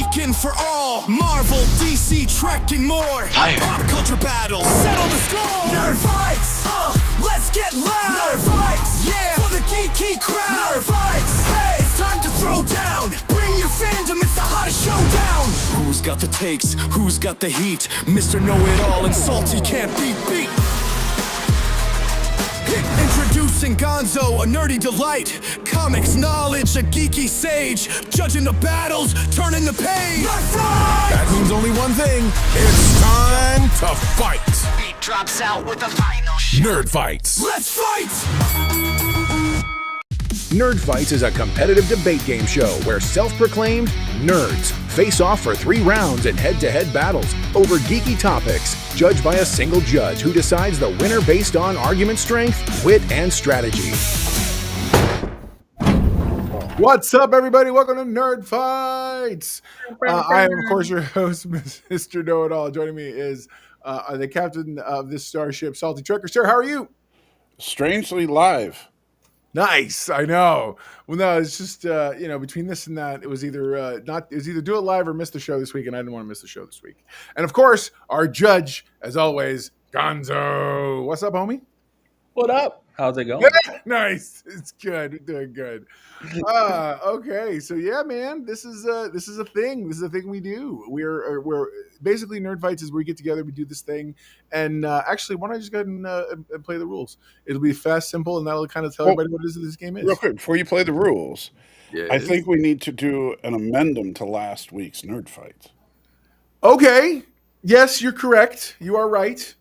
weekend for all. Marvel, DC, Trek, and more. Fire. Pop culture battles, settle the score. Nerdfights, let's get loud. Nerdfights, yeah, for the geeky crowd. Nerdfights, hey, it's time to throw down. Bring your fandom, it's the hottest showdown. Who's got the takes? Who's got the heat? Mr. Know-It-All and Salty can't be beat. Introducing Gonzo, a nerdy delight. Comics knowledge, a geeky sage. Judging the battles, turning the page. That means only one thing. It's time to fight. Beat drops out with a final shot. Nerdfights. Let's fight! Nerdfights is a competitive debate game show where self-proclaimed nerds face off for 3 rounds in head-to-head battles over geeky topics, judged by a single judge who decides the winner based on argument strength, wit, and strategy. What's up, everybody? Welcome to Nerdfights. I am, of course, your host, Mr. Know-It-All. Joining me is the captain of this starship, Salty Trucker. Sir, how are you? Strangely live. Nice, I know. Well, no, it's just between this and that, it was either do it live or miss the show this week, and I didn't want to miss the show this week. And of course, our judge, as always, Gonzo. What's up, homie? What up? How's it going? Nice. It's good. We're doing good. Okay. So yeah, man, this is a thing. This is a thing we do. We're basically Nerdfights is where we get together, we do this thing, and actually, why don't I just go ahead and play the rules? It'll be fast, simple, and that'll kind of tell everybody what it is that this game is. Real quick, before you play the rules, Yes. I think we need to do an addendum to last week's Nerd Fight. Okay. Yes, you're correct. You are right.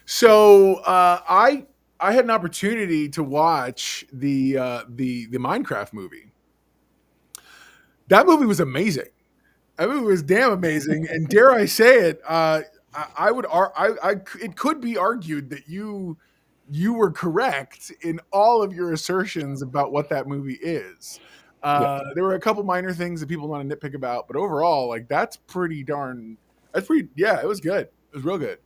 So I had an opportunity to watch the Minecraft movie. That movie was amazing. That movie was damn amazing, and dare I say it, it could be argued that you were correct in all of your assertions about what that movie is. There were a couple minor things that people want to nitpick about, but overall, like it was good. It was real good.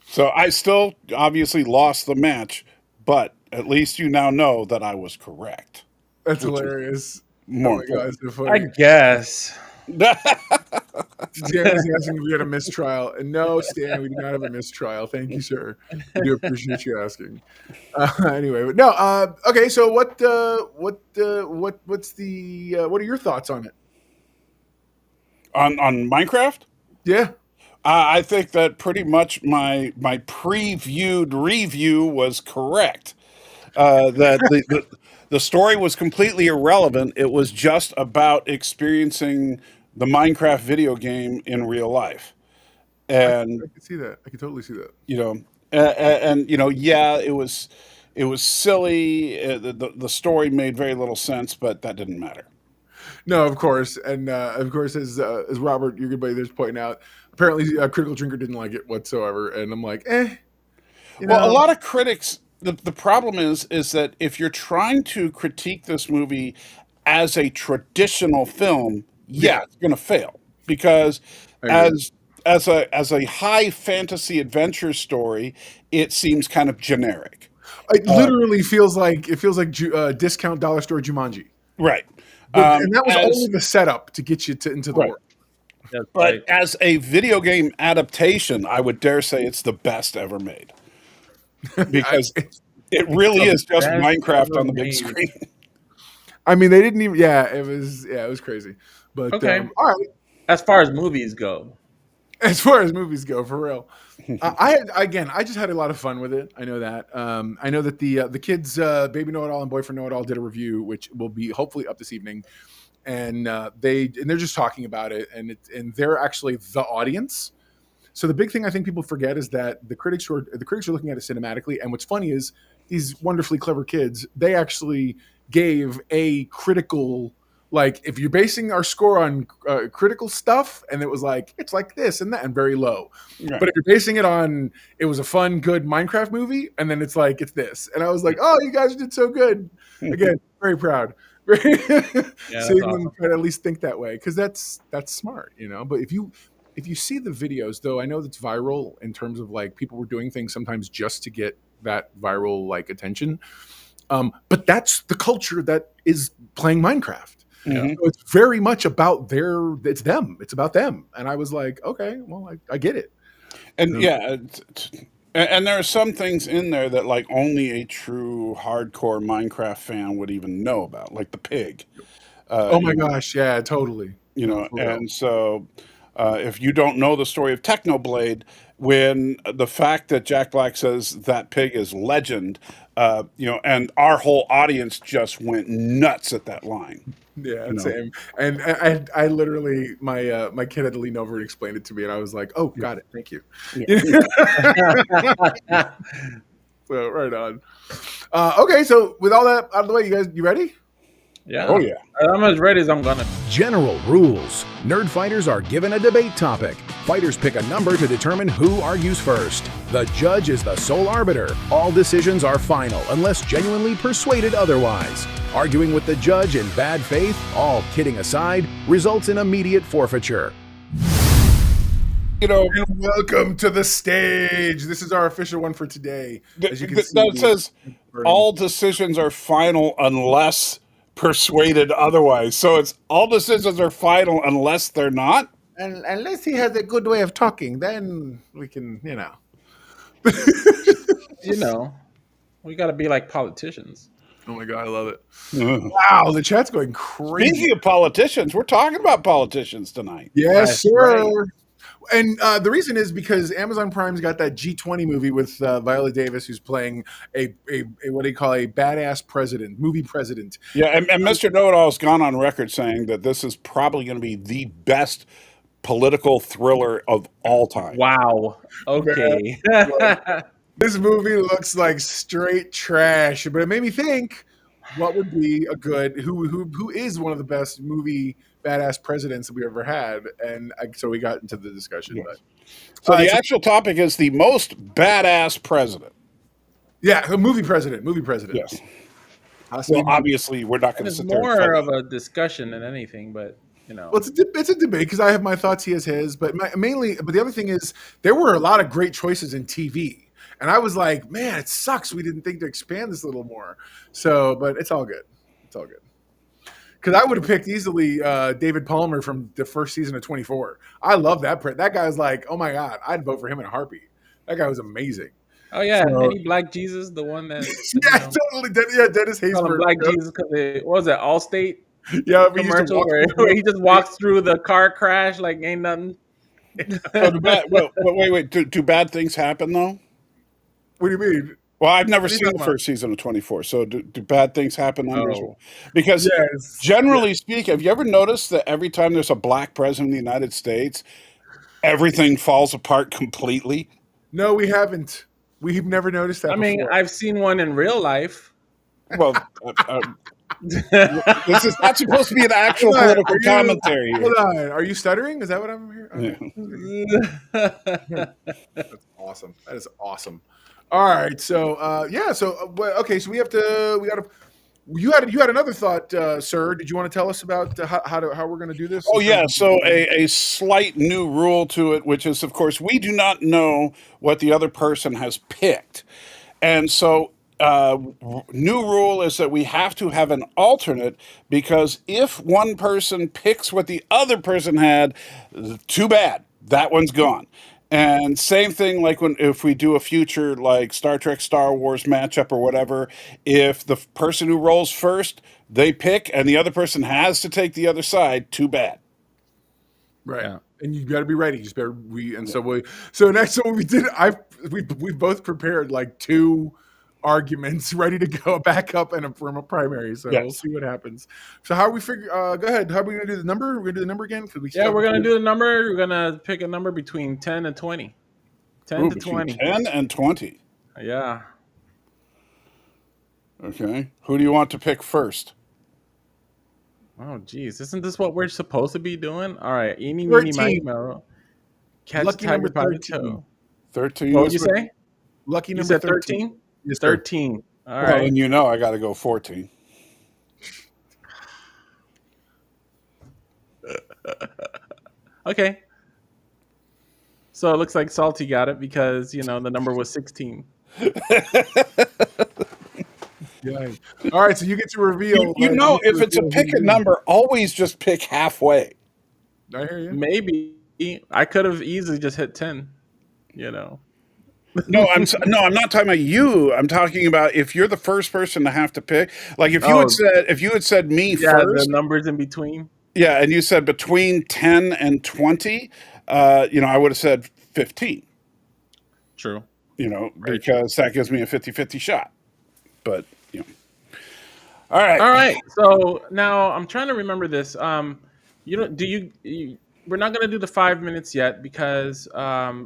So I still obviously lost the match, but at least you now know that I was correct. That's hilarious. More oh my God, it's so funny. I guess. Stan is asking if we had a mistrial. And no, Stan, we do not have a mistrial. Thank you, sir. I do appreciate you asking. Anyway, but no. Okay, so what are your thoughts on it? On Minecraft? Yeah. I think that pretty much my previewed review was correct. That the story was completely irrelevant. It was just about experiencing the Minecraft video game in real life. And I can see that. I can totally see that. It was silly. The story made very little sense, but that didn't matter. No, of course. And of course, as Robert, your good buddy, there's pointing out, apparently Critical Drinker didn't like it whatsoever. And I'm like, Well, a lot of critics, the problem is that if you're trying to critique this movie as a traditional film, it's going to fail because as a high fantasy adventure story, it seems kind of generic. It literally feels like discount dollar store Jumanji, right? And that was only the setup to get you into the world. But as a video game adaptation, I would dare say it's the best ever made. Because it really is just Minecraft on the big screen. I mean, they didn't even. It was crazy. But okay, all right. As far as movies go, for real. I just had a lot of fun with it. I know that. I know that the kids, Baby Know-It-All and Boyfriend Know-It-All, did a review, which will be hopefully up this evening, and they're just talking about it, and they're actually the audience. So the big thing I think people forget is that the critics are looking at it cinematically, and what's funny is these wonderfully clever kids, they actually gave a critical, like, if you're basing our score on critical stuff, and it was like, it's like this and that, and very low. Right. But if you're basing it on, it was a fun, good Minecraft movie, and then it's like, it's this. And I was like, oh, you guys did so good. Again, very proud. Seeing them try to at least think that way, because that's smart, But if you see the videos, though, I know that's viral in terms of like people were doing things sometimes just to get that viral like attention. But that's the culture that is playing Minecraft. So it's very much about it's them. It's about them. And I was like, okay, well, I get it. And and there are some things in there that like only a true hardcore Minecraft fan would even know about, like the pig. Oh my gosh, yeah, totally. No, for real. And so if you don't know the story of Technoblade, when the fact that Jack Black says that pig is legend, and our whole audience just went nuts at that line. Yeah, same. And I literally my kid had to lean over and explain it to me, and I was like, "Oh, got it, thank you." So right on. Okay, so with all that out of the way, you ready? Yeah. Oh yeah. I'm as ready as I'm gonna. General rules. Nerd fighters are given a debate topic. Fighters pick a number to determine who argues first. The judge is the sole arbiter. All decisions are final unless genuinely persuaded otherwise. Arguing with the judge in bad faith, all kidding aside, results in immediate forfeiture. And welcome to the stage. This is our official one for today. As you can see, that says all decisions are final unless persuaded otherwise. So it's all decisions are final unless they're not. and unless he has a good way of talking, then we can, We got to be like politicians. Oh my god, I love it. Wow, the chat's going crazy. Speaking of politicians, we're talking about politicians tonight. Yes, sir. Right. And the reason is because Amazon Prime's got that G20 movie with Viola Davis, who's playing a what do you call a badass movie president. Yeah, and Mr. Know-It-All's gone on record saying that this is probably going to be the best political thriller of all time. Wow. Okay. This movie looks like straight trash, but it made me think, what would be a good who is one of the best movie badass presidents that we ever had, and so we got into the discussion. Yes. But so the actual topic is the most badass president. Yeah, a movie president. Yes. Well, obviously, we're not going to sit there. It's more of a discussion than anything, but well, it's a debate because I have my thoughts, he has his, but mainly. But the other thing is, there were a lot of great choices in TV. And I was like, man, it sucks. We didn't think to expand this a little more. So, but it's all good. It's all good. Because I would have picked easily David Palmer from the first season of 24. I love that. That guy's like, oh my God, I'd vote for him in a heartbeat. That guy was amazing. Oh, yeah. Any Black Jesus, the one that. Totally. Yeah, Dennis Haysbert. Black Jesus, because what was it, Allstate? Yeah, commercial where he just walks through the car crash like ain't nothing. Wait. Do bad things happen, though? What do you mean? Well, I've never seen the first season of 24, so do bad things happen under as well? Because generally speaking, have you ever noticed that every time there's a black president in the United States, everything falls apart completely? No, we haven't. We've never noticed that before. Mean, I've seen one in real life. Well, this is not supposed to be an actual political commentary. Hold on. Are you stuttering? Is that what I'm hearing? Okay. That's awesome. That is awesome. All right. So, okay. So we got to. You had another thought, sir. Did you want to tell us about how we're going to do this? Oh yeah. So a slight new rule to it, which is, of course, we do not know what the other person has picked, and so. New rule is that we have to have an alternate, because if one person picks what the other person had, too bad, that one's gone. And same thing like if we do a future like Star Trek, Star Wars matchup or whatever, if the person who rolls first, they pick and the other person has to take the other side, too bad. Right. Yeah. And you got to be ready. So next what we did, we both prepared like two arguments ready to go back up and from a primary. So we'll see what happens. So how are we go ahead. How are we going to do the number? We're going to do the number again? We're going to do the number. We're going to pick a number between 10 and 20. 10 to 20. 10 and 20. Yeah. Okay. Who do you want to pick first? Oh, geez. Isn't this what we're supposed to be doing? All right. Eeny, meeny, miny, moe. Catch lucky tiger by the 13. toe. 13. What did you say? Lucky number 13? Yes, 13. All right. Well, and I got to go 14. Okay. So it looks like Salty got it because, the number was 16. Yep. Dang. All right, so you get to reveal. You know, if it's a pick a number, always just pick halfway. I hear you. Maybe I could have easily just hit 10. You know. No, I'm not talking about you. I'm talking about if you're the first person to have to pick. Like if you had said me first, the numbers in between. yeah, and you said between 10 and 20, I would have said 15. True. Because that gives me a 50-50 shot. But, All All right. So now I'm trying to remember this. We're not going to do the 5 minutes yet because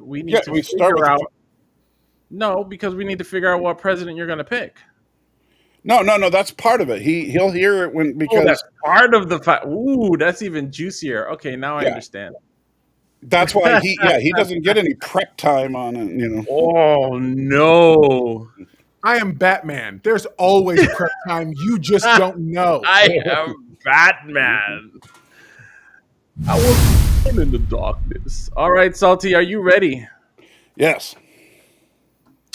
we need to figure out. No, because we need to figure out what president you're going to pick. No, that's part of it. He'll hear it because that's part of the fight. Ooh, that's even juicier. Okay, now I understand. That's why he doesn't get any prep time on it, Oh no. I am Batman. There's always prep time. You just don't know. I am Batman. I was born in the darkness. All right, Salty, are you ready? Yes.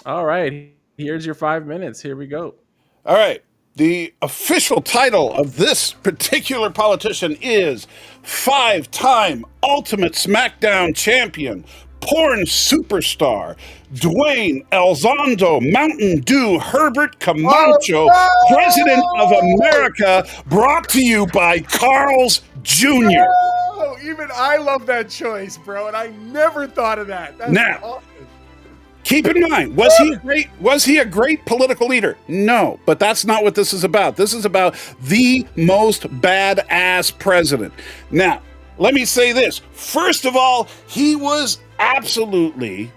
All right. Here's your 5 minutes. Here we go. All right. The official title of this particular politician is 5-time Ultimate SmackDown Champion, porn superstar, Dwayne Elzondo Mountain Dew Herbert Camacho, President of America, brought to you by Carl's Jr. Oh, even I love that choice, bro, and I never thought of that. That's awesome. Keep in mind, was he a great political leader? No, but that's not what this is about. This is about the most badass president. Now, let me say this. First of all, he was absolutely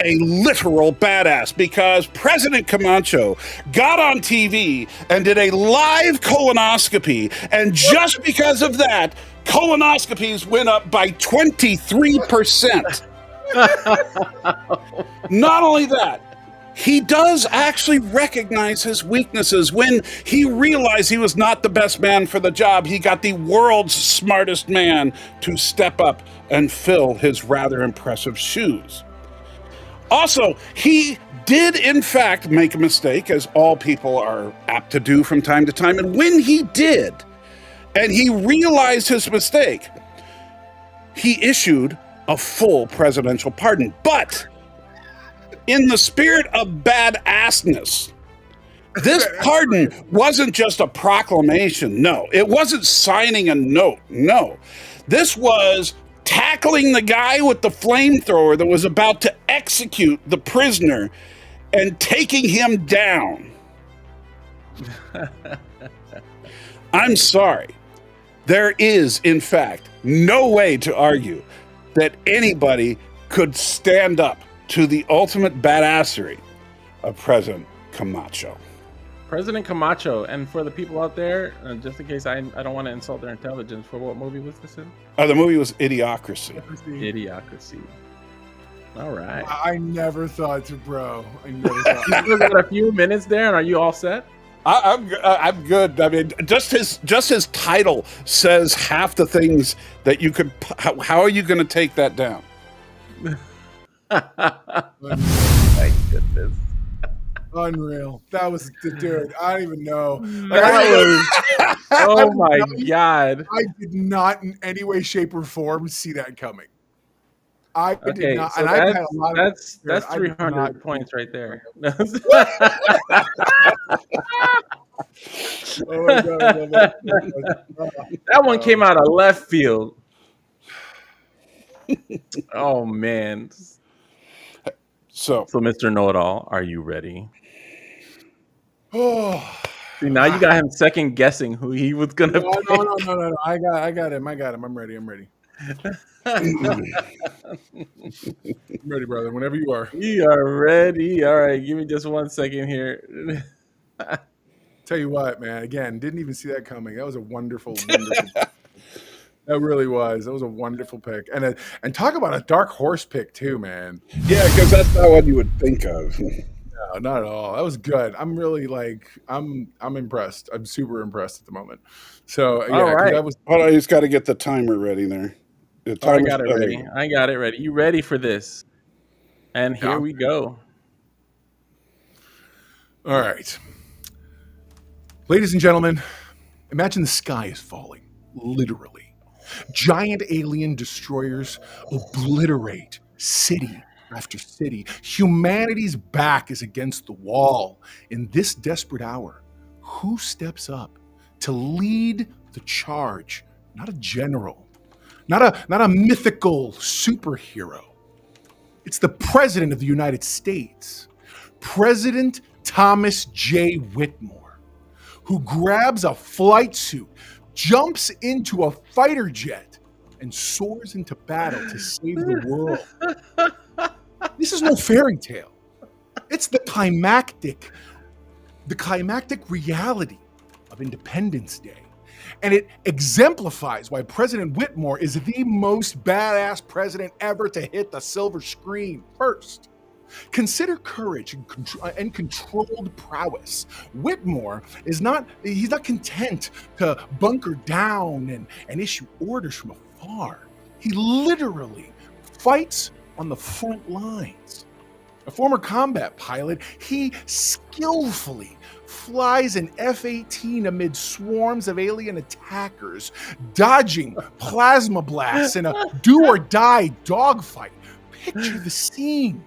a literal badass because President Camacho got on TV and did a live colonoscopy, and just because of that, colonoscopies went up by 23%. Not only that, he does actually recognize his weaknesses. When he realized he was not the best man for the job, he got the world's smartest man to step up and fill his rather impressive shoes. Also, he did in fact make a mistake, as all people are apt to do from time to time. And when he did, and he realized his mistake, he issued a full presidential pardon. But in the spirit of badassness, this pardon wasn't just a proclamation. No, it wasn't signing a note. No, this was tackling the guy with the flamethrower that was about to execute the prisoner and taking him down. I'm sorry. There is, in fact, no way to argue that anybody could stand up to the ultimate badassery of President Camacho. President Camacho, and for the people out there, just in case I don't want to insult their intelligence, for what movie was this in? The movie was Idiocracy. Idiocracy. All right. I never thought to, bro. I never thought. You got a few minutes there, and are you all set? I'm good. I mean, just his title says half the things that you could. How are you going to take that down? My goodness. Unreal. That was, dude, I don't even know. Oh my God. I did not in any way, shape, or form see that coming. I did not. So and that's, I've had a lot of. That's 300 points right there. Oh my God, that one came out of left field. Oh man. So Mr. Know-It-All, are you ready? Oh, see, now you got him second guessing who he was gonna pick. No. I got him. I'm ready. I'm ready, brother. Whenever you are. We are ready. All right, give me just 1 second here. Tell you what, man. Again, didn't even see that coming. That was a wonderful. That really was. That was a wonderful pick, and talk about a dark horse pick too, man. Yeah, because that's not what you would think of. No, not at all. That was good. I'm really I'm impressed. I'm super impressed at the moment. So yeah, all right. Hold on, I just got to get the timer ready there. I got it ready. I got it ready. You ready for this? And here we go. All right. Ladies and gentlemen, imagine the sky is falling, literally. Giant alien destroyers obliterate city after city. Humanity's back is against the wall. In this desperate hour, who steps up to lead the charge? Not a general, not a mythical superhero. It's the President of the United States, President Thomas J. Whitmore, who grabs a flight suit, jumps into a fighter jet, and soars into battle to save the world. This is no fairy tale. It's the climactic reality of Independence Day. And it exemplifies why President Whitmore is the most badass president ever to hit the silver screen. First, consider courage and controlled prowess. Whitmore he's not content to bunker down and issue orders from afar. He literally fights on the front lines. A former combat pilot, he skillfully flies an F-18 amid swarms of alien attackers, dodging plasma blasts in a do-or-die dogfight. Picture the scene.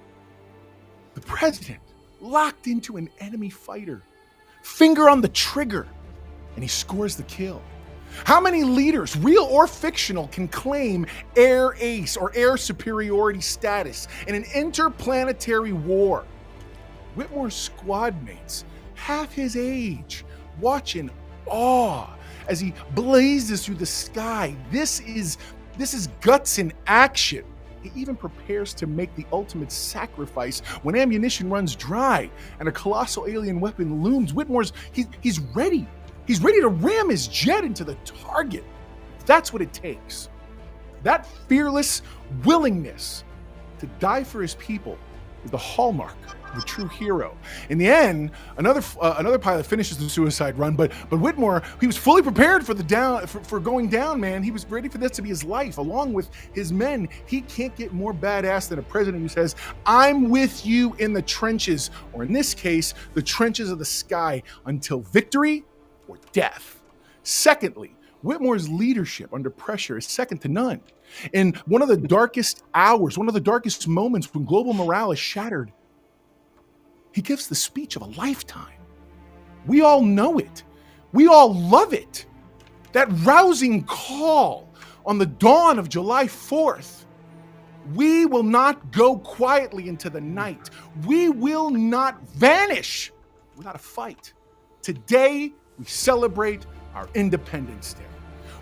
The president locked into an enemy fighter, finger on the trigger, and he scores the kill. How many leaders, real or fictional, can claim air ace or air superiority status in an interplanetary war? Whitmore's squad mates, half his age, watch in awe as he blazes through the sky. This is guts in action. He even prepares to make the ultimate sacrifice when ammunition runs dry and a colossal alien weapon looms. He's ready. He's ready to ram his jet into the target. That's what it takes. That fearless willingness to die for his people is the hallmark of a true hero. In the end, another pilot finishes the suicide run, but Whitmore, he was fully prepared for for going down, man. He was ready for this to be his life, along with his men. He can't get more badass than a president who says, "I'm with you in the trenches," or in this case, the trenches of the sky, until victory or death. Secondly, Whitmore's leadership under pressure is second to none. In one of the darkest hours, one of the darkest moments when global morale is shattered, he gives the speech of a lifetime. We all know it. We all love it. That rousing call on the dawn of July 4th. We will not go quietly into the night. We will not vanish without a fight. Today, we celebrate our Independence Day.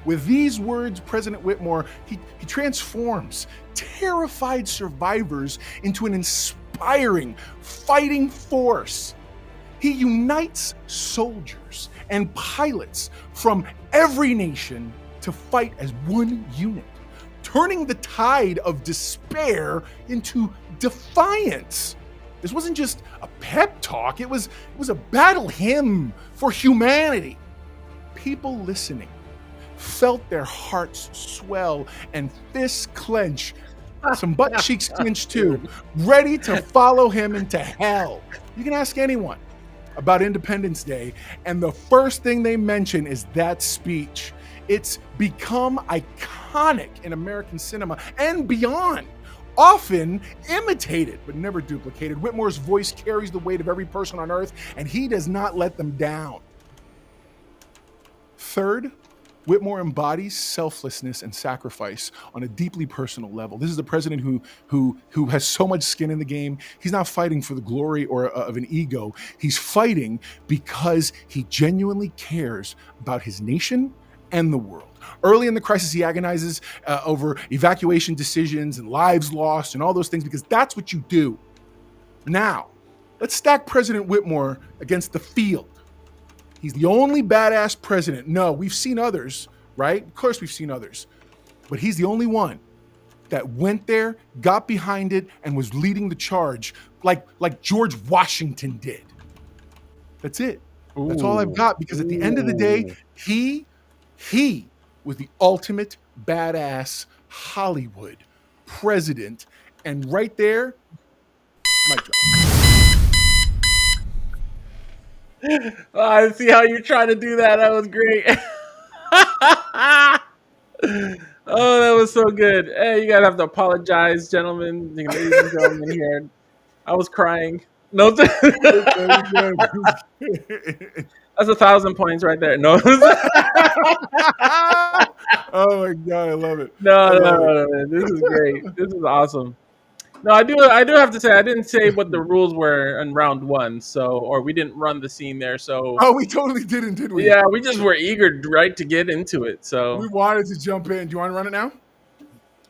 With these words, President Whitmore, he transforms terrified survivors into an inspiring fighting force. He unites soldiers and pilots from every nation to fight as one unit, turning the tide of despair into defiance. This wasn't just a pep talk, it was a battle hymn for humanity. People listening felt their hearts swell and fists clench, some butt cheeks clench too, ready to follow him into hell. You can ask anyone about Independence Day, and the first thing they mention is that speech. It's become iconic in American cinema and beyond. Often imitated, but never duplicated. Whitmore's voice carries the weight of every person on earth, and he does not let them down. Third, Whitmore embodies selflessness and sacrifice on a deeply personal level. This is the president who has so much skin in the game. He's not fighting for the glory or of an ego. He's fighting because he genuinely cares about his nation and the world. Early in the crisis, he agonizes over evacuation decisions and lives lost and all those things, because that's what you do. Now, let's stack President Whitmore against the field. He's the only badass president. No, we've seen others, right? Of course we've seen others. But he's the only one that went there, got behind it, and was leading the charge like George Washington did. That's it. That's all I've got, because at the end of the day, he was the ultimate badass Hollywood president. And right there, mic drop. I see how you're trying to do that. That was great. Oh, that was so good. Hey, you guys have to apologize, gentlemen, ladies and gentlemen here. I was crying. No, that's 1,000 points right there. No, Oh my god, I love it. no, man. This is great. This is awesome. No, I do have to say I didn't say what the rules were in round one, or we didn't run the scene there. So Oh, we totally didn't, did we? yeah, we just were eager, right, to get into it. We So wanted to jump in. Do you want to run it now?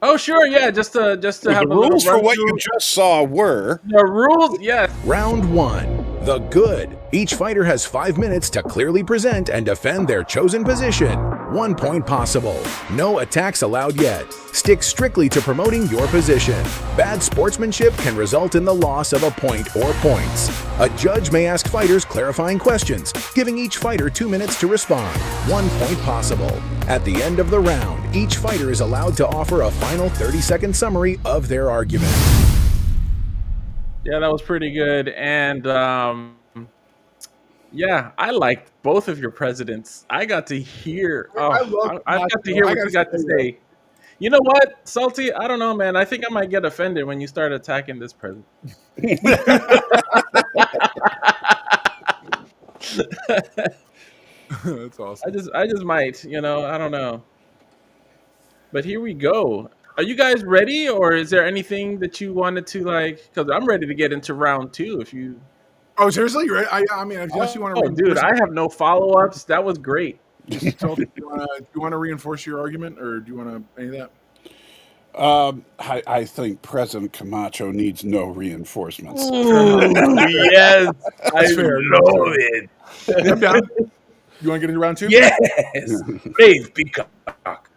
oh sure, yeah, just to have The a little rules for run what through. you just saw were The rules, yes. Round 1. The good. Each fighter has 5 minutes to clearly present and defend their chosen position. 1 point possible. No attacks allowed yet. Stick strictly to promoting your position. Bad sportsmanship can result in the loss of a point or points. A judge may ask fighters clarifying questions, giving each fighter 2 minutes to respond. 1 point possible. At the end of the round, each fighter is allowed to offer a final 30-second summary of their argument. Yeah, that was pretty good. And yeah, I liked both of your presidents. I got to hear. I love I got to hear what you got to say. You know what, Salty? I don't know, man. I think I might get offended when you start attacking this president. That's awesome. I just might. I don't know. But here we go. Are you guys ready, or is there anything that you wanted to like? Because I'm ready to get into round two. If you, Oh, seriously? You ready? I mean, unless you want to. oh, dude, I have no follow-ups. That was great. Do you want to reinforce your argument, or do you want to any of that? I think President Camacho needs no reinforcements. Yes, That's fair. love it. I'm down. You want to get into round two? Yes, please, Peacock.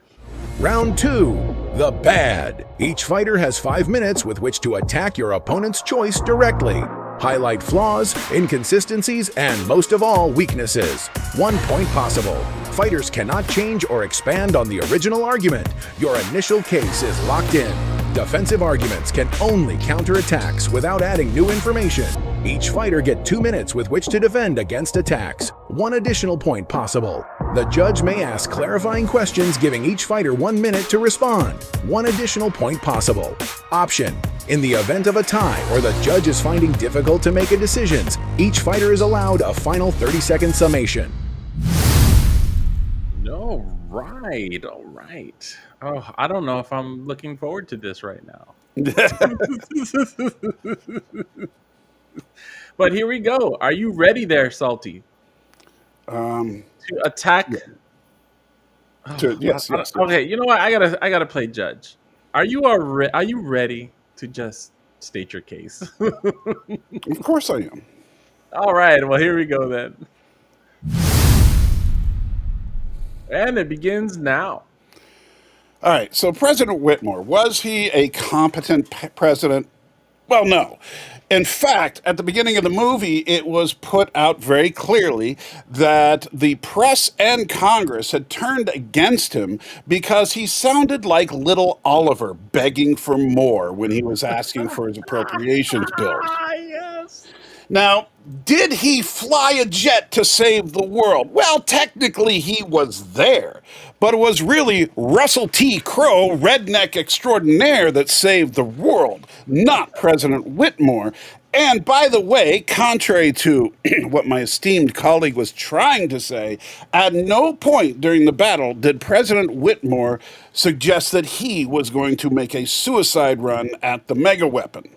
Round 2. The bad. Each fighter has 5 minutes with which to attack your opponent's choice directly. Highlight flaws, inconsistencies, and most of all, weaknesses. 1 point possible. Fighters cannot change or expand on the original argument. Your initial case is locked in. Defensive arguments can only counter attacks without adding new information. Each fighter gets 2 minutes with which to defend against attacks. 1 additional point possible. The judge may ask clarifying questions, giving each fighter 1 minute to respond. 1 additional point possible. Option. In the event of a tie or the judge is finding difficult to make a decision, each fighter is allowed a final 30-second summation. All right, all right. Oh, I don't know if I'm looking forward to this right now. But here we go. Are you ready there, Salty? To attack? Yes. Okay, you know what? I gotta play judge. Are you ready to just state your case? Of course I am. All right. Well, here we go then. And it begins now. All right. So President Whitmore, was he a competent president? Well, no. In fact, at the beginning of the movie, it was put out very clearly that the press and Congress had turned against him because he sounded like little Oliver begging for more when he was asking for his appropriations bills. Yes. Now, did he fly a jet to save the world? Well, technically he was there, but it was really Russell T. Crowe, redneck extraordinaire, that saved the world, not President Whitmore. And by the way, contrary to what my esteemed colleague was trying to say, at no point during the battle did President Whitmore suggest that he was going to make a suicide run at the mega weapon.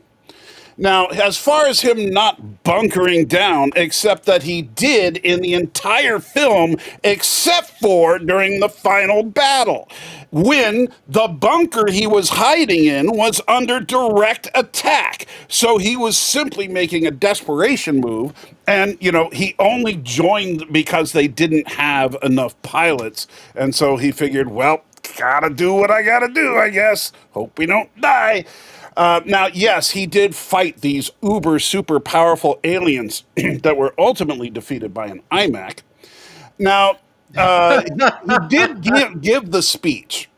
Now, as far as him not bunkering down, except that he did in the entire film, except for during the final battle, when the bunker he was hiding in was under direct attack. So he was simply making a desperation move. And, he only joined because they didn't have enough pilots. And so he figured, well, gotta do what I gotta do, I guess. Hope we don't die. Now, yes, he did fight these uber super powerful aliens that were ultimately defeated by an iMac. Now, he did give the speech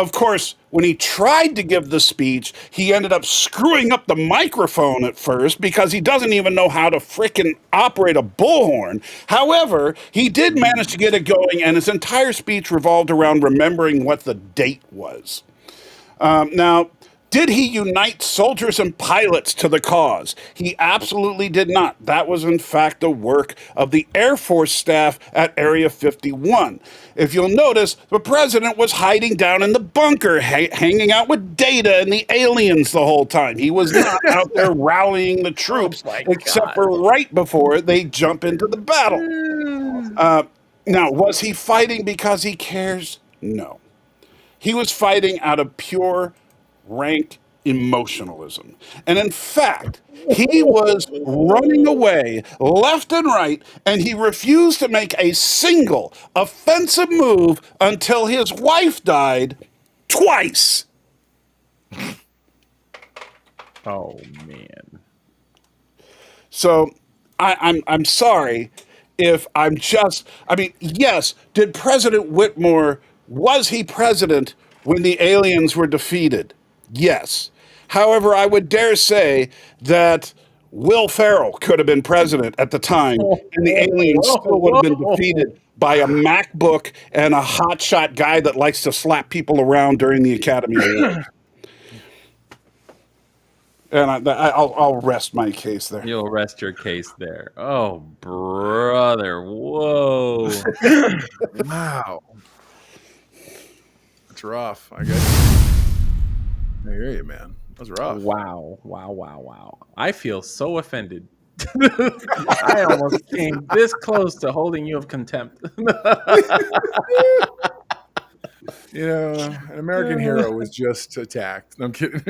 Of course, when he tried to give the speech, he ended up screwing up the microphone at first because he doesn't even know how to frickin' operate a bullhorn. However, he did manage to get it going, and his entire speech revolved around remembering what the date was. Now, did he unite soldiers and pilots to the cause? He absolutely did not. That was, in fact, the work of the Air Force staff at Area 51. If you'll notice, the president was hiding down in the bunker, hanging out with Data and the aliens the whole time. He was not out there rallying the troops, except for right before they jump into the battle. Now, was he fighting because he cares? No. He was fighting out of pure rank emotionalism. And in fact, he was running away left and right, and he refused to make a single offensive move until his wife died twice. Oh man. So I'm sorry if I'm just, I mean, yes, did President Whitmore, was he president when the aliens were defeated? Yes. However, I would dare say that Will Ferrell could have been president at the time, and the aliens still would have been defeated by a MacBook and a hotshot guy that likes to slap people around during the Academy Awards. And I'll rest my case there. You'll rest your case there. Oh, brother. Whoa. Wow. That's rough, I guess. I hear you, man. That's rough. Wow. I feel so offended. I almost came this close to holding you of contempt. You know, an American hero was just attacked. No, I'm kidding.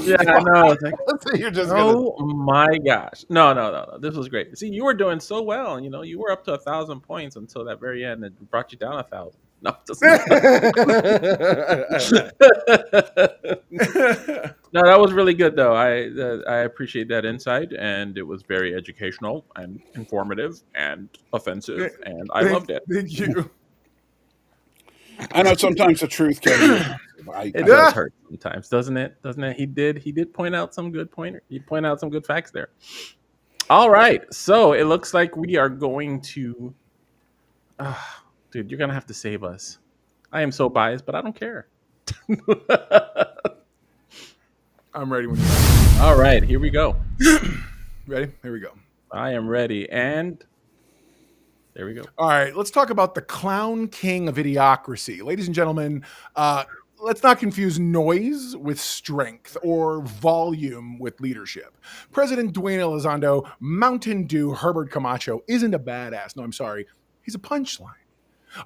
Yeah, I know. It's like, You're just oh my gosh. No. This was great. See, you were doing so well. You know, you were up to 1,000 points until that very end. It brought you down 1,000. No, no, that was really good though. I appreciate that insight, and it was very educational and informative and offensive, and I loved it. Thank you. I know sometimes the truth can. It does hurt sometimes, doesn't it? He did point out some good facts there. All right, so it looks like we are going to. Dude, you're gonna have to save us. I am so biased, but I don't care. I'm ready when you are. All right, here we go. Ready? Here we go. I am ready, and there we go. All right, let's talk about the clown king of idiocracy. Ladies and gentlemen, let's not confuse noise with strength or volume with leadership. President Dwayne Elizondo, Mountain Dew Herbert Camacho isn't a badass. No, I'm sorry. He's a punchline.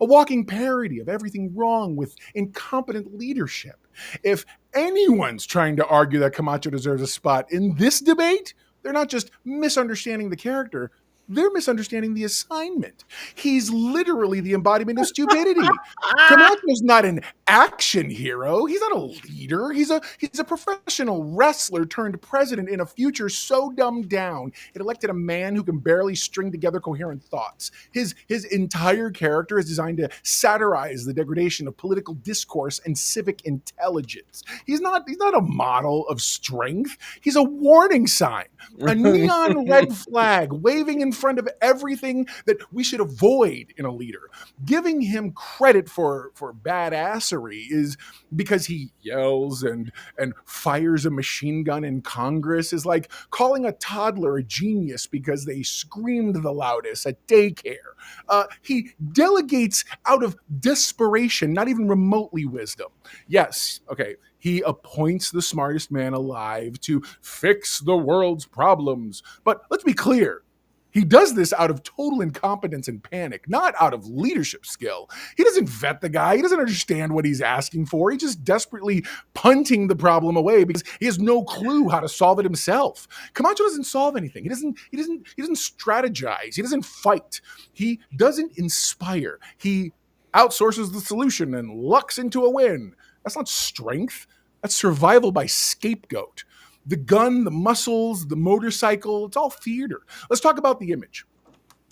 A walking parody of everything wrong with incompetent leadership. If anyone's trying to argue that Camacho deserves a spot in this debate, they're not just misunderstanding the character, they're misunderstanding the assignment. He's literally the embodiment of stupidity. Camacho's not an action hero. He's not a leader. He's a professional wrestler turned president in a future so dumbed down it elected a man who can barely string together coherent thoughts. His entire character is designed to satirize the degradation of political discourse and civic intelligence. He's not a model of strength. He's a warning sign, a neon red flag waving in front of everything that we should avoid in a leader. Giving him credit for badassery is because he yells and fires a machine gun in Congress is like calling a toddler a genius because they screamed the loudest at daycare. He delegates out of desperation, not even remotely wisdom. Yes, okay, he appoints the smartest man alive to fix the world's problems. But let's be clear. He does this out of total incompetence and panic, not out of leadership skill. He doesn't vet the guy. He doesn't understand what he's asking for. He's just desperately punting the problem away because he has no clue how to solve it himself. Camacho doesn't solve anything. He doesn't strategize. He doesn't fight. He doesn't inspire. He outsources the solution and lucks into a win. That's not strength. That's survival by scapegoat. The gun, the muscles, the motorcycle, it's all theater. Let's talk about the image.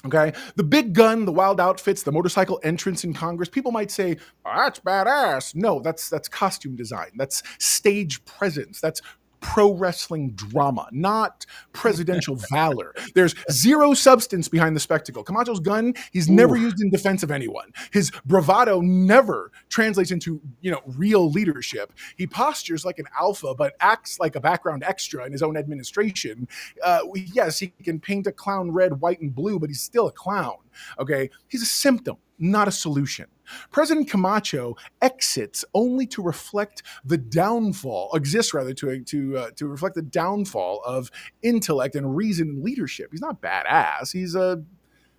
Okay, the big gun, the wild outfits, the motorcycle entrance in Congress. People might say, oh, "That's badass." No, that's costume design. That's stage presence. That's pro wrestling drama, not presidential valor. There's zero substance behind the spectacle. Camacho's gun, he's never used in defense of anyone. His bravado never translates into, real leadership. He postures like an alpha, but acts like a background extra in his own administration. Yes, he can paint a clown red, white, and blue, but he's still a clown. Okay, he's a symptom, not a solution. President Camacho exists only to reflect the downfall to reflect the downfall of intellect and reason and leadership. He's not badass. He's a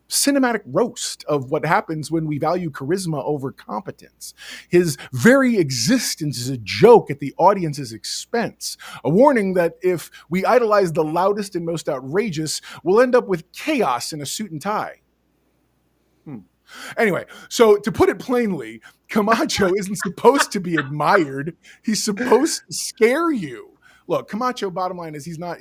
cinematic roast of what happens when we value charisma over competence. His very existence is a joke at the audience's expense, a warning that if we idolize the loudest and most outrageous, we'll end up with chaos in a suit and tie. Anyway, so to put it plainly, Camacho isn't supposed to be admired. He's supposed to scare you. Look, Camacho, bottom line is he's not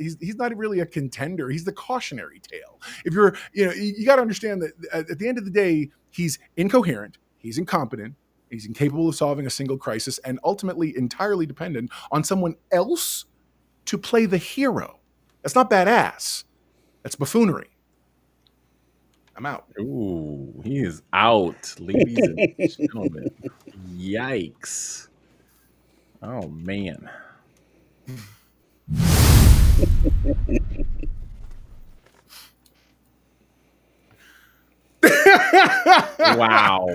really a contender. He's the cautionary tale. If you're, you got to understand that at the end of the day, he's incoherent, he's incompetent, he's incapable of solving a single crisis, and ultimately entirely dependent on someone else to play the hero. That's not badass. That's buffoonery. I'm out. Ooh, he is out, ladies and gentlemen. Yikes. Oh, man. Wow.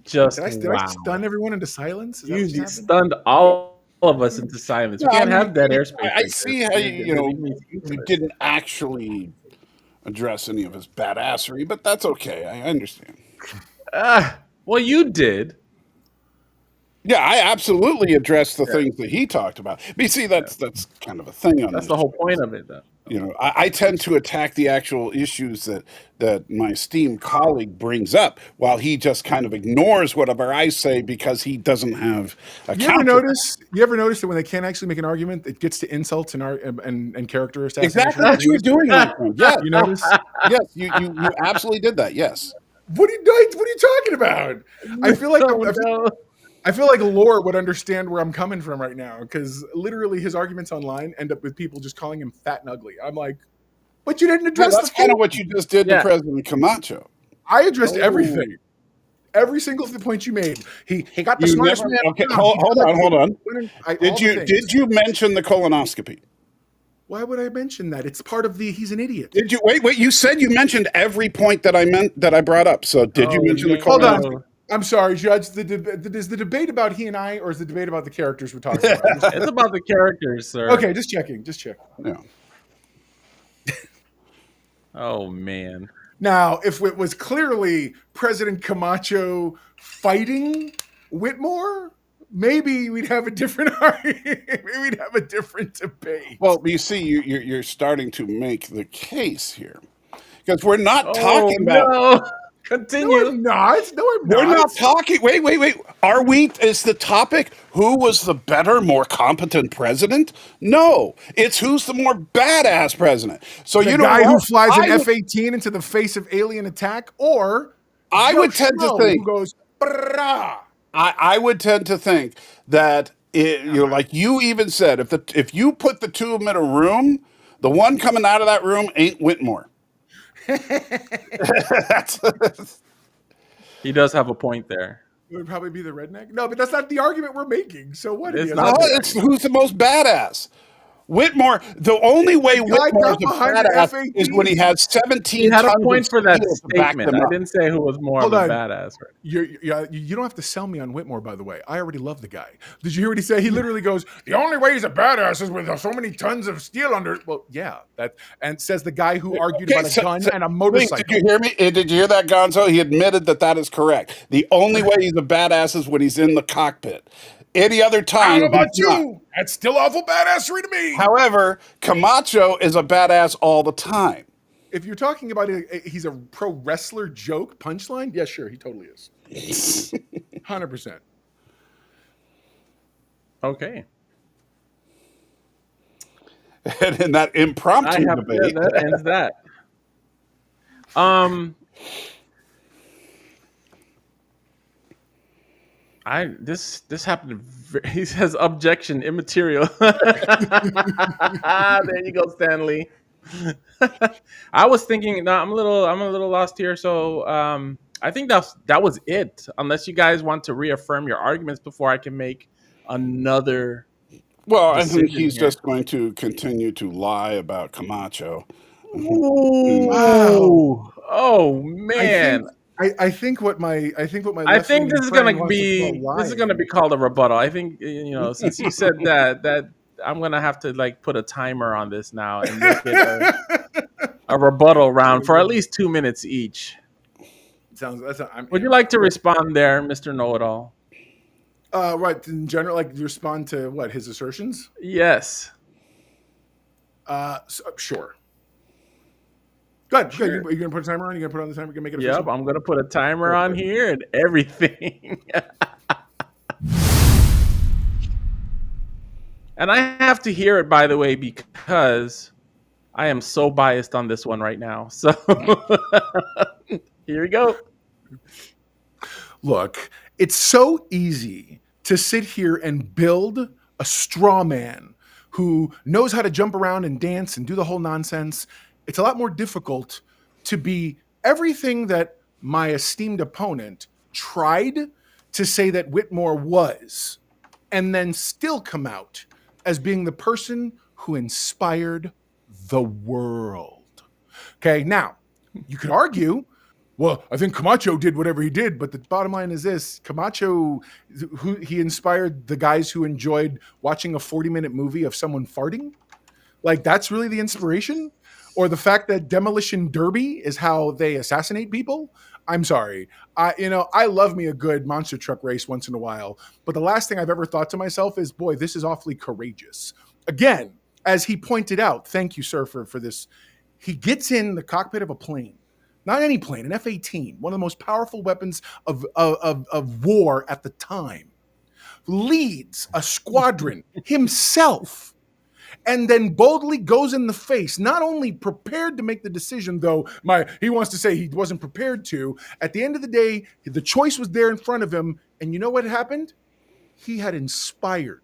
Did I stun everyone into silence? You stunned all of us into silence. We can't have that airspace. I see how you didn't actually address any of his badassery, but that's okay. I understand. Well, you did. Yeah, I absolutely addressed the things that he talked about. But you see, that's kind of a thing on That's this the whole point of it, though. I tend to attack the actual issues that my esteemed colleague brings up, while he just kind of ignores whatever I say because he doesn't have a counter. You ever notice that when they can't actually make an argument, it gets to insults and character assassination? Exactly what you were doing, my friend. Yeah, you notice? Yes, you absolutely did that. Yes. What are you talking about? I feel like I feel like Lore would understand where I'm coming from right now, because literally his arguments online end up with people just calling him fat and ugly. I'm like, but you didn't address that's kind of what you just did to President Camacho. I addressed everything. Every single point you made. He got the smartest man. Okay, hold on. Did you mention the colonoscopy? Why would I mention that? It's part of he's an idiot. Did you wait? You said you mentioned every point that I brought up. So did you mention the colonoscopy? Hold on. I'm sorry, Judge. Is the debate about he and I, or is the debate about the characters we're talking about? It's about the characters, sir. Okay, just checking. Yeah. Oh, man. Now, if it was clearly President Camacho fighting Whitmore, maybe we'd have a different maybe we'd have a different debate. Well, you see, you're starting to make the case here, because we're not talking about. No. Continue. No, I'm not. We're not talking. Wait. Are we? Is the topic who was the better, more competent president? No, it's who's the more badass president. So the guy who flies an F-18 into the face of alien attack, or I would tend to think who goes. Brah. I would tend to think that like you even said, if you put the two of them in a room, the one coming out of that room ain't Whitmore. He does have a point there. It would probably be the redneck. No, but that's not the argument we're making. So what? It's who's the most badass. Whitmore. The only way Whitmore is a badass is when he had 17. He had a point for that statement. I didn't say who was more of a badass. Right? You don't have to sell me on Whitmore, by the way. I already love the guy. Did you hear what he said? He literally goes, "The only way he's a badass is with so many tons of steel under." Well, yeah, and says the guy who argued about a gun and a motorcycle. Did you hear me? Did you hear that, Gonzo? He admitted that is correct. The only way he's a badass is when he's in the cockpit. Any other time, I don't know about you. That's still awful badassery to me. However, Camacho is a badass all the time. If you're talking about he's a pro wrestler joke punchline, yeah, sure, he totally is. 100%. Okay. And in that impromptu debate, that ends that. Um, this happened. He says objection immaterial. There you go, Stanley. I was thinking. No, I'm a little lost here. So I think that was it. Unless you guys want to reaffirm your arguments before I can make another Well, I think decision he's here. just going to continue to lie about Camacho. Wow. Ooh. Oh I think man. I think what my I left think leaning this is friend gonna wants to call be lying. called a rebuttal. I think since you said that I'm gonna have to like put a timer on this now and make it a rebuttal round for at least 2 minutes each. Sounds that's I'm Would yeah. you like to respond there, Mr. Know-It-All? Right in general, like respond to what his assertions. Yes. Sure. Good. Sure. You gonna put a timer on? You gonna put on the timer? You gonna make it Yep, official? I'm gonna put a timer on Perfect. here and everything. And I have to hear it, by the way, because I am so biased on this one right now. So here we go. Look, it's so easy to sit here and build a straw man who knows how to jump around and dance and do the whole nonsense. It's a lot more difficult to be everything that my esteemed opponent tried to say that Whitmore was, and then still come out as being the person who inspired the world. Okay, now you could argue, well, I think Camacho did whatever he did, but the bottom line is this: Camacho, he inspired the guys who enjoyed watching a 40-minute movie of someone farting. Like that's really the inspiration, or the fact that Demolition Derby is how they assassinate people. I'm sorry, I love me a good monster truck race once in a while, but the last thing I've ever thought to myself is, boy, this is awfully courageous. Again, as he pointed out, thank you, sir, for this. He gets in the cockpit of a plane, not any plane, an F-18, one of the most powerful weapons of war at the time, leads a squadron himself, and then boldly goes in the face, not only prepared to make the decision, though he wants to say he wasn't prepared to. At the end of the day, the choice was there in front of him, and you know what happened? He had inspired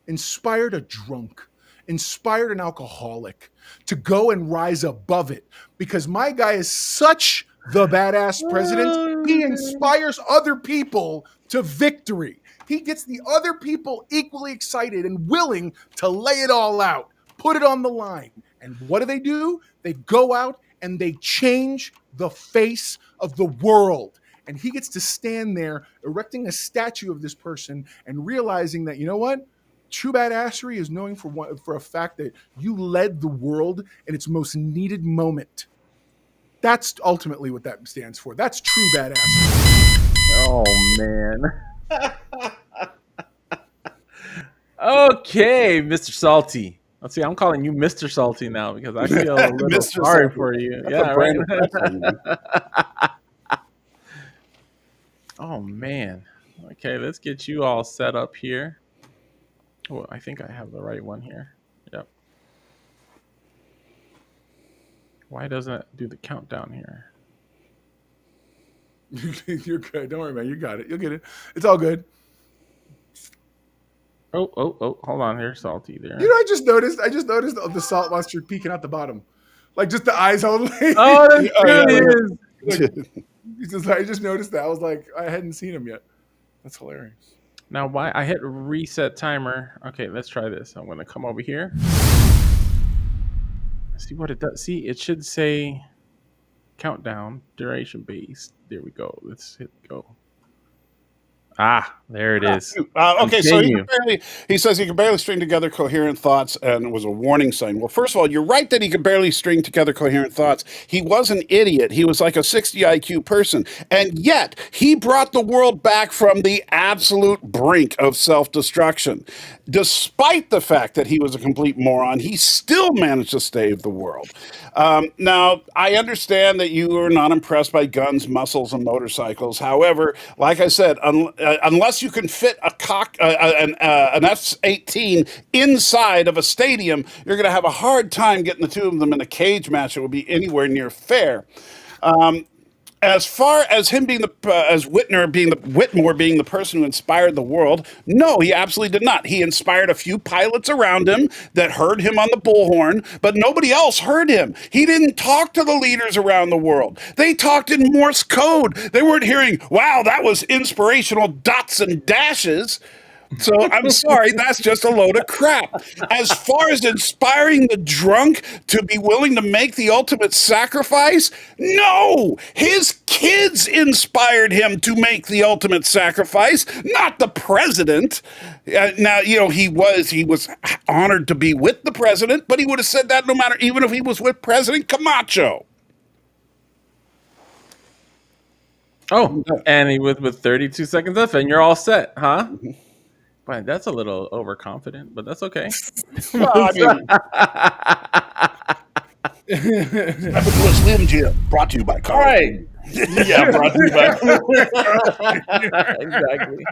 a drunk, inspired an alcoholic to go and rise above it, because my guy is such the badass president. He inspires other people to victory. He gets the other people equally excited and willing to lay it all out, put it on the line. And what do? They go out and they change the face of the world. And he gets to stand there erecting a statue of this person and realizing that, you know what? True badassery is knowing for a fact that you led the world in its most needed moment. That's ultimately what that stands for. That's true badassery. Oh man. Okay, Mr. Salty. Let's see. I'm calling you Mr. Salty now because I feel a little Mr. sorry Salty. for you. That's Yeah, a right. brand of wrestling, man. Oh man. Okay, let's get you all set up here. Oh, I think I have the right one here. Yep. Why doesn't it do the countdown here? You're good. Don't worry, man. You got it. You'll get it. It's all good. Oh, hold on here, Salty there. You know, I just noticed the salt monster peeking out the bottom. Like just the eyes only. Oh, that is. I just noticed that. I was like, I hadn't seen him yet. That's hilarious. Now, why I hit reset timer. Okay, let's try this. I'm gonna come over here. See what it does. See, it should say countdown, duration based. There we go. Let's hit go. Ah, there it is. Okay, so Continue. he says he can barely string together coherent thoughts, and it was a warning sign. Well, first of all, you're right that he could barely string together coherent thoughts. He was an idiot. He was like a 60 IQ person, and yet he brought the world back from the absolute brink of self-destruction. Despite the fact that he was a complete moron, he still managed to save the world. Now, I understand that you are not impressed by guns, muscles, and motorcycles. However, like I said, unless you can fit an F-18 inside of a stadium, you're going to have a hard time getting the two of them in a cage match that will be anywhere near fair. As far as him being as Whitmore being the person who inspired the world, no, he absolutely did not. He inspired a few pilots around him that heard him on the bullhorn, but nobody else heard him. He didn't talk to the leaders around the world. They talked in Morse code. They weren't hearing, wow, that was inspirational dots and dashes. So I'm sorry, that's just a load of crap. As far as inspiring the drunk to be willing to make the ultimate sacrifice, no, his kids inspired him to make the ultimate sacrifice, not the president. Now, he was honored to be with the president, but he would have said that no matter, even if he was with President Camacho. Oh, and he was with 32 seconds left, and you're all set, huh? But that's a little overconfident, but that's okay. Well, I mean, Epic Slim Jim, brought to you by Carl. All right. Yeah, brought to you by Exactly.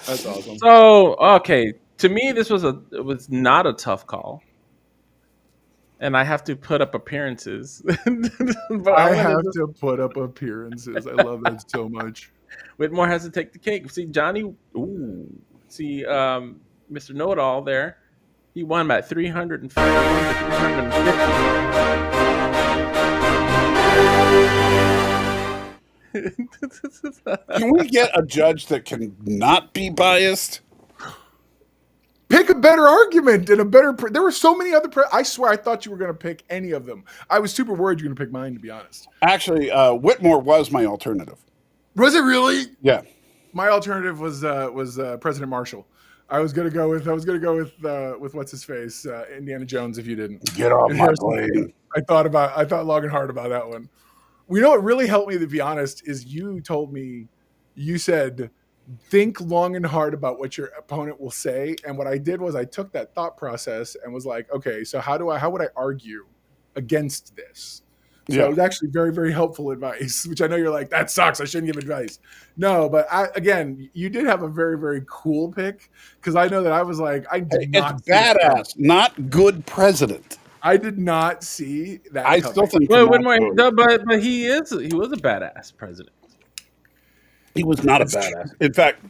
That's awesome. So, okay, to me, it was not a tough call, and I have to put up appearances. But I have to put up appearances. I love that so much. Whitmore has to take the cake. See, Johnny. Mr. Know-It-All there. He won by 351 to 350. Can we get a judge that can not be biased? Pick a better argument and a better. There were so many other. I swear, I thought you were going to pick any of them. I was super worried you were going to pick mine, to be honest. Actually, Whitmore was my alternative. Was it really? Yeah. My alternative was President Marshall. I was gonna go with what's his face, Indiana Jones. If you didn't Get off my plane. I thought long and hard about that one. You know what really helped me, to be honest, is you said think long and hard about what your opponent will say, and what I did was I took that thought process and was like, okay, so how would I argue against this? So it was actually very, very helpful advice, which I know you're like, that sucks, I shouldn't give advice. No, but you did have a very, very cool pick, because I know that I was like, I did not. It's badass, not good president. I did not see that. I still think. But he was a badass president. He was not a badass. In fact,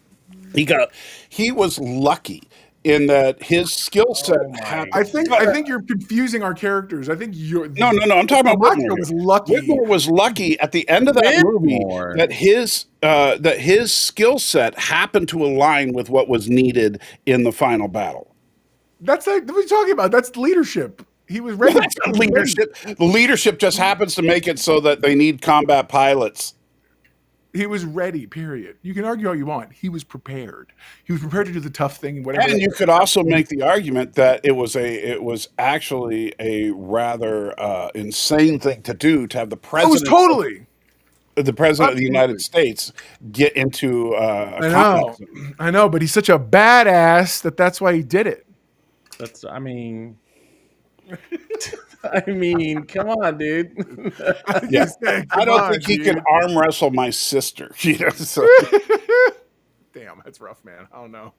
he was lucky in that his skill set. I think you're confusing our characters. I think you're no. I'm talking about Whitmore. Was lucky. Whitmore was lucky at the end of that movie that his skill set happened to align with what was needed in the final battle. That's like what are you talking about? That's leadership. He was ready. That's not leadership. The leadership just happens to make it so that they need combat pilots. He was ready, period. You can argue all you want. He was prepared. He was prepared to do the tough thing and whatever. And you could also make the argument that it was actually a rather insane thing to do, to have the president. Oh, totally. The president of the United States get into I know, but he's such a badass that's why he did it. I mean, come on, dude. Yeah. I don't think he can arm wrestle my sister. So. Damn, that's rough, man. I don't know.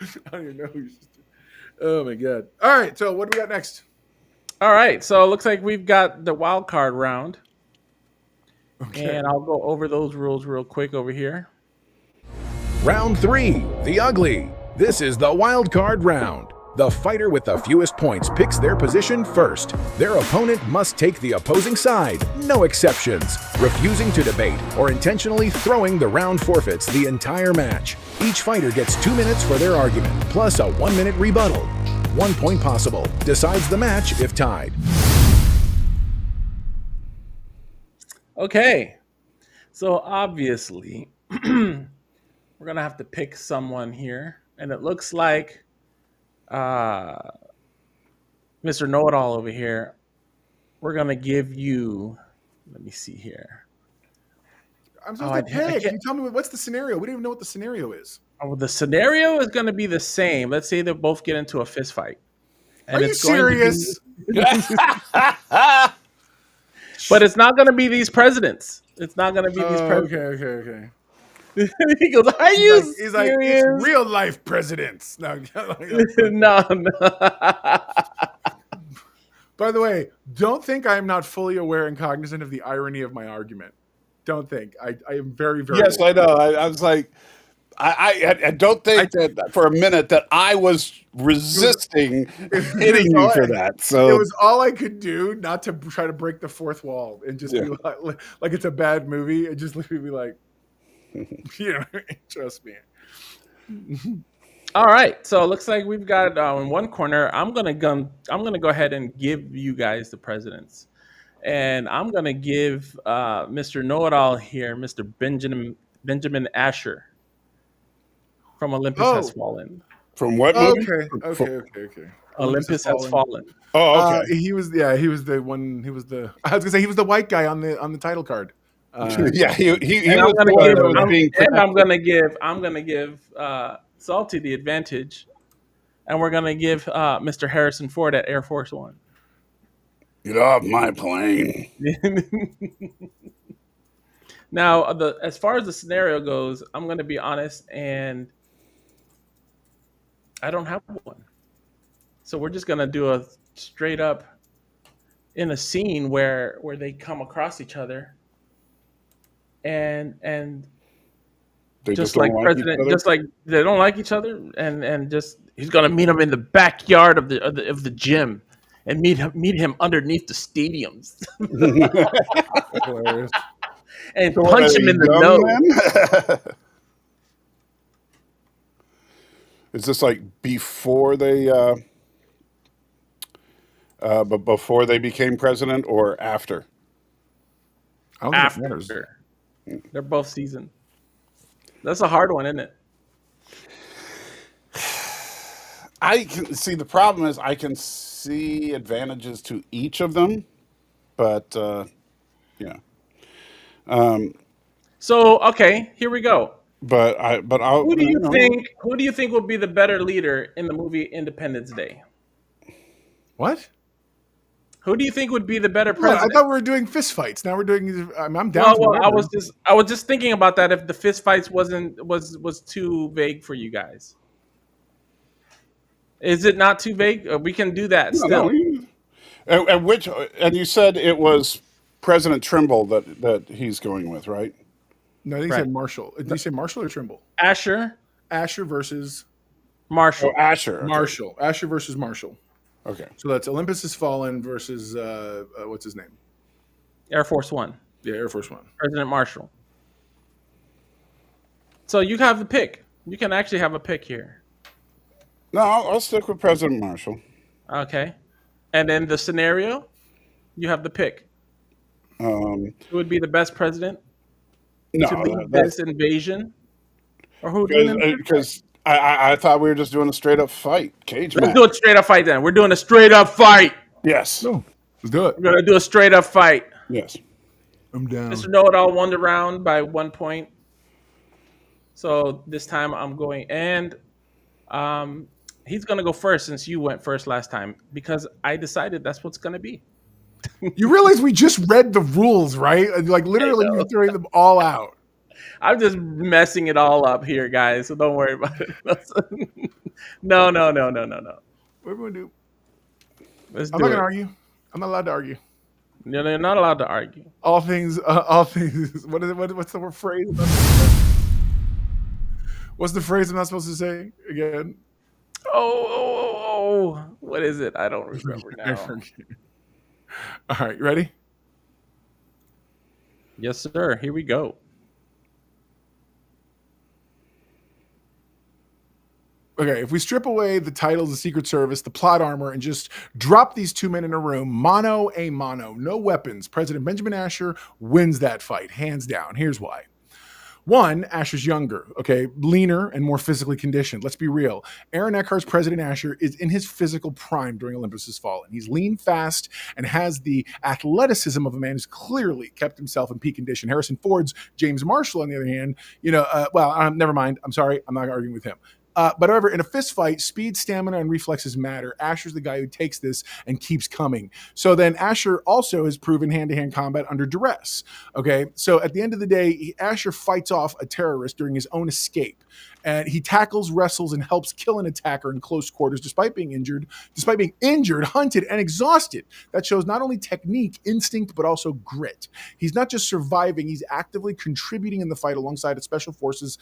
I don't even know who your sister. Oh my god. All right, so what do we got next? All right, so it looks like we've got the wild card round. Okay. And I'll go over those rules real quick over here. Round 3, the ugly. This is the wild card round. The fighter with the fewest points picks their position first. Their opponent must take the opposing side, no exceptions. Refusing to debate or intentionally throwing the round forfeits the entire match. Each fighter gets 2 minutes for their argument, plus a 1-minute rebuttal. 1 point possible. Decides the match if tied. Okay, so obviously, we're going to have to pick someone here. And it looks like Mr. Know-It-All over here, we're going to give you, let me see here. I'm supposed to pick. Can you tell me what's the scenario? We don't even know what the scenario is. Oh, the scenario is going to be the same. Let's say they both get into a fist fight. And Are you serious? But it's not going to be these presidents. It's not going to be these presidents. Okay. He goes, are you serious? He's like, it's real life presidents. No. No. By the way, don't think I am not fully aware and cognizant of the irony of my argument. Don't think. I am very, very Yes, I know. I was like, I don't think that for a minute that I was resisting hitting you for that. It So was all I could do not to try to break the fourth wall and just be like it's a bad movie and just leave me like, trust me. All right, so it looks like we've got in one corner. I'm gonna go ahead and give you guys the presidents, and I'm gonna give Mr. Know-It-All here, Mr. Benjamin Asher from Olympus Has Fallen. from what movie? Okay. Olympus Has Fallen. Oh, okay. He was the one. He was the. I was gonna say he was the white guy on the title card. Yeah, he And was the one that was being I'm gonna give Salty the advantage, and we're gonna give Mr. Harrison Ford at Air Force One. Get off my plane. Now, as far as the scenario goes, I'm gonna be honest, and I don't have one. So we're just gonna do a straight up in a scene where they come across each other, and They just don't like like president, each other? just like they don't like each other, and just he's gonna meet him in the backyard of the gym, and meet him underneath the stadiums, Hilarious. and punch him in the nose. Is this like before they but before they became president or after? I don't think it matters. After they're both seasoned. That's a hard one, isn't it? I can see the problem is I can see advantages to each of them, but yeah. So okay, here we go. But I'll. Who do you think will be the better leader in the movie Independence Day? What? Who do you think would be the better I president? thought we were doing fist fights. Now we're doing. I'm down. Well, I was just thinking about that. If the fist fights was too vague for you guys, is it not too vague? We can do that still. And you said it was President Trimble that he's going with, right? No, I think he said Marshall. Did you say Marshall or Trimble? Asher versus Marshall. Oh, Asher. Okay. Marshall. Asher versus Marshall. Okay. So that's Olympus Has Fallen versus what's his name? Air Force One. Yeah, Air Force One. President Marshall. So you have the pick. You can actually have a pick here. No, I'll stick with President Marshall. Okay. And then the scenario, you have the pick. Who would be the best president to lead this invasion? Or who? Because I thought we were just doing a straight up fight, cage match. Let's do a straight up fight then. We're doing a straight up fight. Yes. No, let's do it. We're gonna do a straight up fight. Yes. I'm down. Mr. Know-It-All won the round by 1 point. So this time I'm going, and he's gonna go first since you went first last time because I decided that's what's gonna be. You realize we just read the rules, right? Like literally, you're throwing them all out. I'm just messing it all up here, guys. So don't worry about it. No. What are we gonna do? Let's do I'm not it. gonna argue. I'm not allowed to argue. No, you're not allowed to argue. All things. What is it? What's the phrase? What's the phrase I'm not supposed to say again? Oh. What is it? I don't remember now. All right, you ready? Yes, sir. Here we go. Okay, if we strip away the titles, the Secret Service, the plot armor, and just drop these two men in a room, mano a mano, no weapons, President Benjamin Asher wins that fight, hands down. Here's why. One, Asher's younger, okay, leaner and more physically conditioned. Let's be real. Aaron Eckhart's President Asher is in his physical prime during Olympus Has Fallen. He's lean, fast, and has the athleticism of a man who's clearly kept himself in peak condition. Harrison Ford's James Marshall, on the other hand, never mind. I'm sorry. I'm not arguing with him. But however, in a fist fight, speed, stamina, and reflexes matter. Asher's the guy who takes this and keeps coming. So then Asher also has proven hand-to-hand combat under duress. Okay, so at the end of the day, Asher fights off a terrorist during his own escape. and he tackles, wrestles, and helps kill an attacker in close quarters despite being injured, hunted, and exhausted. That shows not only technique, instinct, but also grit. He's not just surviving, he's actively contributing in the fight alongside a special forces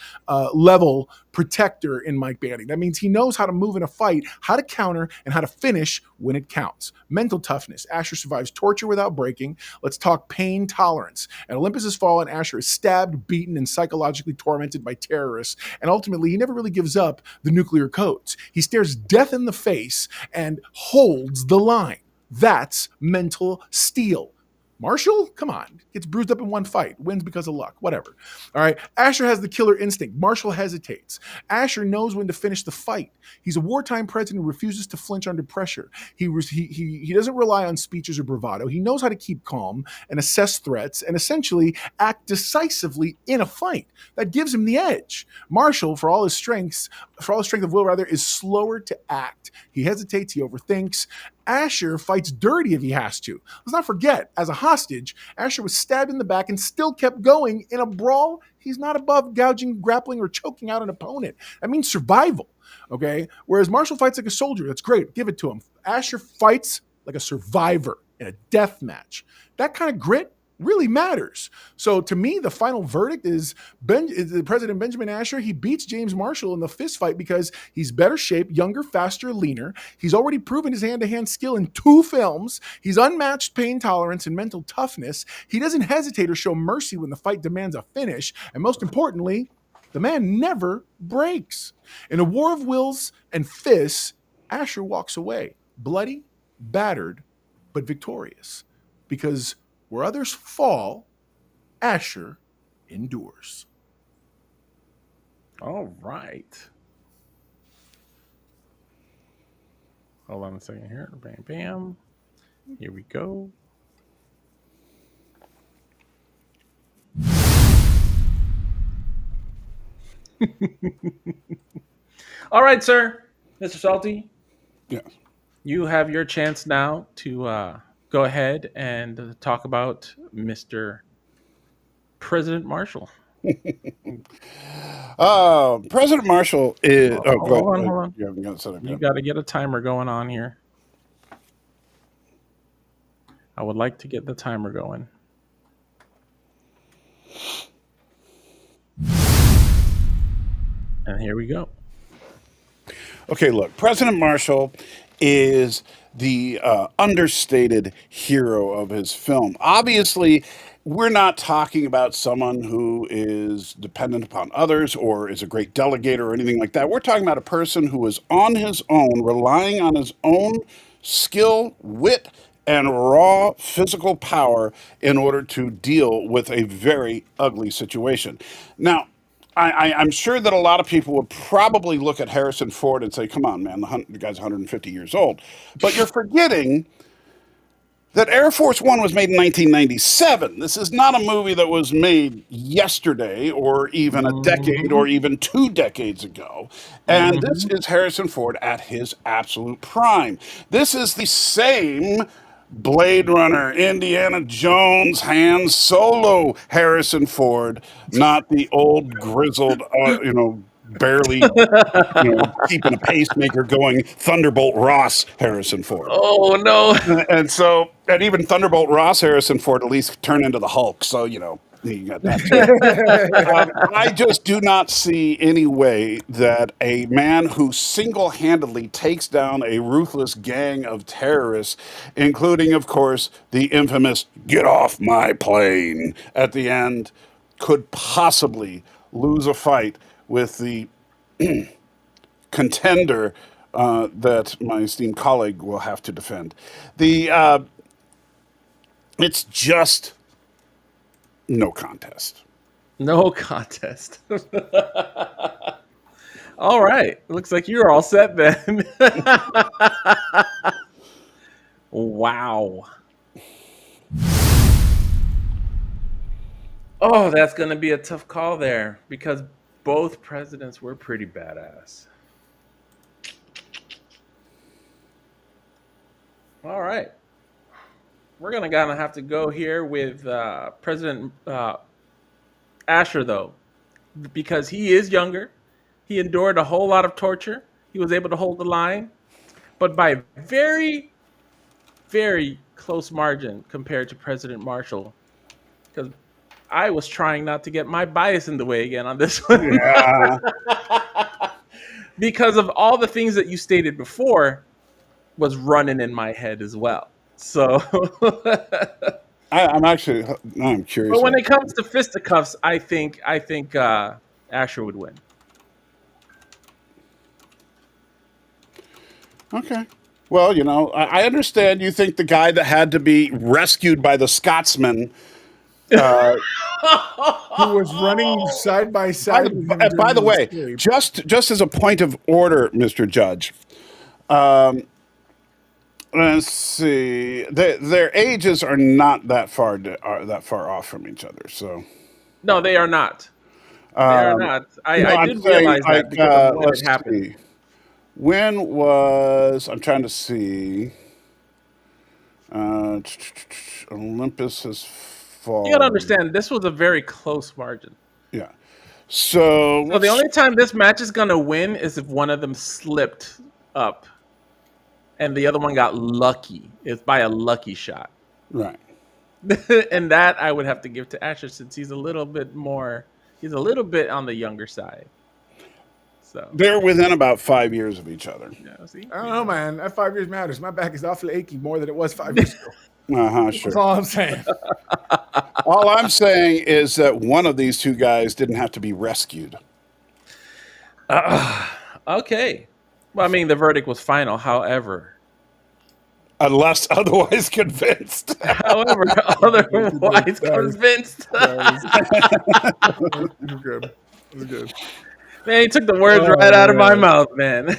level protector in Mike Banning. That means he knows how to move in a fight, how to counter, and how to finish when it counts. Mental toughness. Asher survives torture without breaking. Let's talk pain tolerance. At Olympus's fall, Asher is stabbed, beaten, and psychologically tormented by terrorists. And ultimately, he never really gives up the nuclear codes. He stares death in the face and holds the line. That's mental steel. Marshall, come on, gets bruised up in one fight, wins because of luck, whatever. All right, Asher has the killer instinct. Marshall hesitates. Asher knows when to finish the fight. He's a wartime president who refuses to flinch under pressure. He doesn't rely on speeches or bravado. He knows how to keep calm and assess threats and essentially act decisively in a fight. That gives him the edge. Marshall, for all his strength of will, is slower to act. He hesitates, he overthinks. Asher fights dirty if he has to. Let's not forget, as a hostage, Asher was stabbed in the back and still kept going. In a brawl, he's not above gouging, grappling, or choking out an opponent. That means survival, okay? Whereas Marshall fights like a soldier. That's great. Give it to him. Asher fights like a survivor in a death match. That kind of grit really matters. So to me, the final verdict is President Benjamin Asher. He beats James Marshall in the fist fight because he's better shape, younger, faster, leaner. He's already proven his hand-to-hand skill in 2 films. He's unmatched pain tolerance and mental toughness. He doesn't hesitate or show mercy when the fight demands a finish. And most importantly, the man never breaks. In a war of wills and fists, Asher walks away, bloody, battered, but victorious. Because where others fall, Asher endures. All right. Hold on a second here. Bam, bam. Here we go. All right, sir. Mr. Salty. Yeah. You have your chance now to go ahead and talk about Mr. President Marshall. President Marshall is. Oh, go hold ahead. on. You haven't got it set up You yet. got to get a timer going on here. I would like to get the timer going. And here we go. Okay, look, President Marshall is the understated hero of his film. Obviously, we're not talking about someone who is dependent upon others or is a great delegator or anything like that. We're talking about a person who is on his own, relying on his own skill, wit, and raw physical power in order to deal with a very ugly situation. Now, I'm sure that a lot of people would probably look at Harrison Ford and say, come on, man, the guy's 150 years old. But you're forgetting that Air Force One was made in 1997. This is not a movie that was made yesterday or even a decade or even 2 decades ago. And this is Harrison Ford at his absolute prime. This is the same Blade Runner, Indiana Jones, Han Solo, Harrison Ford, not the old grizzled, barely, keeping a pacemaker going, Thunderbolt Ross Harrison Ford. Oh, no. And even Thunderbolt Ross Harrison Ford at least turned into the Hulk. So, you got that too. I just do not see any way that a man who single-handedly takes down a ruthless gang of terrorists, including, of course, the infamous "get off my plane" at the end, could possibly lose a fight with the contender that my esteemed colleague will have to defend. It's just no contest. No contest. All right. Looks like you're all set then. Wow. Oh, that's going to be a tough call there because both presidents were pretty badass. All right. We're going to have to go here with President Asher, though, because he is younger. He endured a whole lot of torture. He was able to hold the line, but by a very, very close margin compared to President Marshall. Because I was trying not to get my bias in the way again on this one. Yeah. Because of all the things that you stated before was running in my head as well. So I'm actually, no, I'm curious. but when it comes to fisticuffs, I think Asher would win. Okay. Well, you know, I understand you think the guy that had to be rescued by the Scotsman, Who was running side by side with him by the during way, escape. just as a point of order, Mr. Judge, let's see, their ages are not that far off from each other. So No, they are not. They are not. I did realize that because of what had happened. See. When was, I'm trying to see, Olympus has fallen. You gotta understand, this was a very close margin. Yeah. So the only time this match is gonna win is if one of them slipped up and the other one got lucky. It's by a lucky shot. Right. And that I would have to give to Asher since he's a little bit on the younger side. So they're within about 5 years of each other. yeah, see? I don't know, man. That 5 years matters. My back is awfully achy more than it was 5 years ago. Sure. That's all I'm saying. All I'm saying is that one of these two guys didn't have to be rescued. Okay. Well, I mean, the verdict was final. However, Unless otherwise convinced. otherwise convinced. It's good. It's good. Man, he took the words right out of my mouth, man.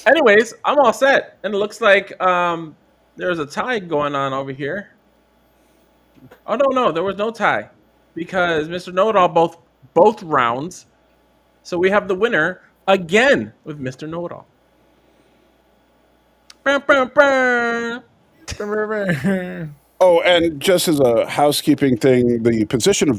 Anyways, I'm all set. And it looks like there's a tie going on over here. Oh, no, there was no tie. Because Mr. Know-It-All both rounds. So we have the winner again with Mr. Know-It-All. Oh, and just as a housekeeping thing, the position of